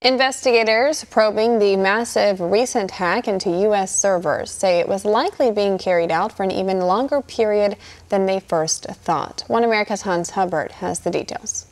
Investigators probing the massive recent hack into U.S. servers say it was likely being carried out for an even longer period than they first thought. One America's Hubbard has the details.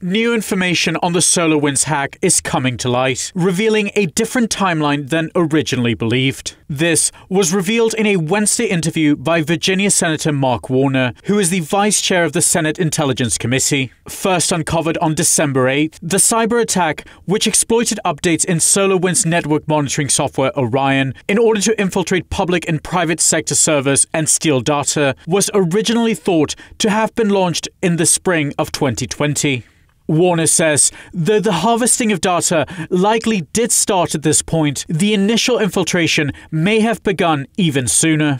New information on the SolarWinds hack is coming to light, revealing a different timeline than originally believed. This was revealed in a Wednesday interview by Virginia Senator Mark Warner, who is the vice chair of the Senate Intelligence Committee. First uncovered on December 8th, the cyber attack, which exploited updates in SolarWinds network monitoring software Orion in order to infiltrate public and private sector servers and steal data, was originally thought to have been launched in the spring of 2020. Warner says, though the harvesting of data likely did start at this point, the initial infiltration may have begun even sooner.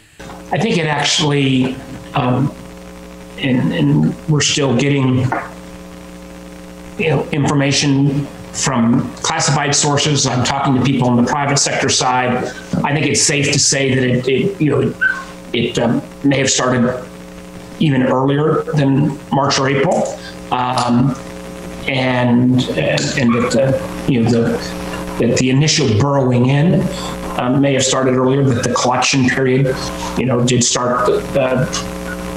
I think it actually, and we're still getting information from classified sources. I'm talking to people on the private sector side. I think it's safe to say that it may have started even earlier than March or April. And that the initial burrowing in may have started earlier, that the collection period, did start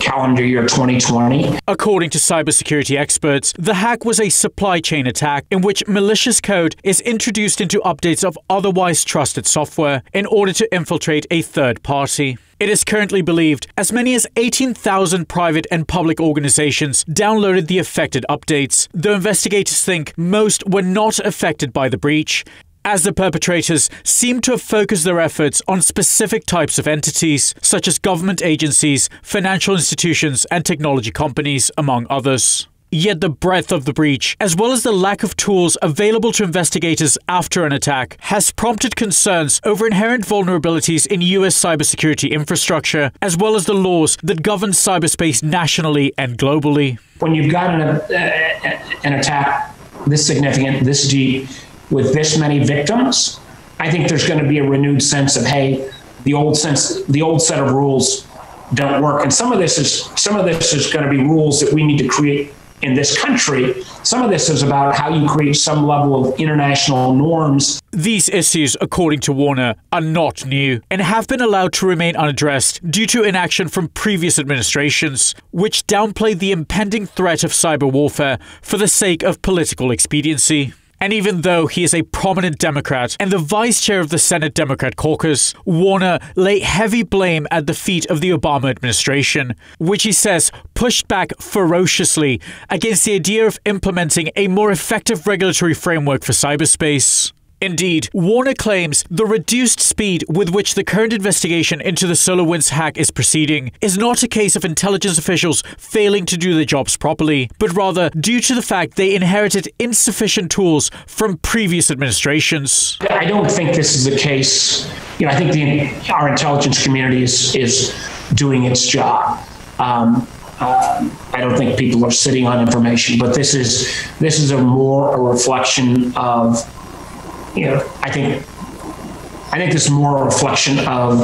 calendar year 2020. According to cybersecurity experts, the hack was a supply chain attack in which malicious code is introduced into updates of otherwise trusted software in order to infiltrate a third party. It is currently believed as many as 18,000 private and public organizations downloaded the affected updates, though investigators think most were not affected by the breach, as the perpetrators seem to have focused their efforts on specific types of entities, such as government agencies, financial institutions, and technology companies, among others. Yet the breadth of the breach, as well as the lack of tools available to investigators after an attack, has prompted concerns over inherent vulnerabilities in U.S. cybersecurity infrastructure, as well as the laws that govern cyberspace nationally and globally. When you've got an attack this significant, this deep, with this many victims, I think there's going to be a renewed sense of, hey, the old set of rules don't work. And some of this is going to be rules that we need to create in this country. Some of this is about how you create some level of international norms. These issues, according to Warner, are not new and have been allowed to remain unaddressed due to inaction from previous administrations, which downplayed the impending threat of cyber warfare for the sake of political expediency. And even though he is a prominent Democrat and the vice chair of the Senate Democrat caucus, Warner lay heavy blame at the feet of the Obama administration, which he says pushed back ferociously against the idea of implementing a more effective regulatory framework for cyberspace. Indeed, Warner claims the reduced speed with which the current investigation into the SolarWinds hack is proceeding is not a case of intelligence officials failing to do their jobs properly, but rather due to the fact they inherited insufficient tools from previous administrations. I don't think this is the case. I think our intelligence community is doing its job. I don't think people are sitting on information, but this is a reflection of, I think this is more a reflection of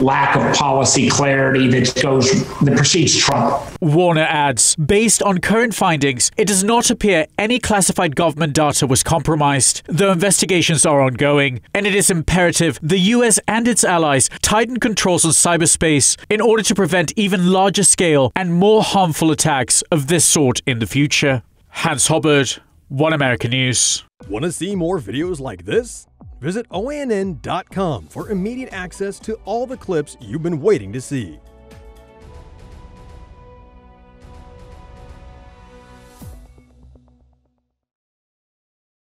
lack of policy clarity that precedes Trump. Warner adds, based on current findings, it does not appear any classified government data was compromised, though investigations are ongoing, and it is imperative the US and its allies tighten controls on cyberspace in order to prevent even larger scale and more harmful attacks of this sort in the future. Hans Hubbard, One America News. Want to see more videos like this? Visit OANN.com for immediate access to all the clips you've been waiting to see.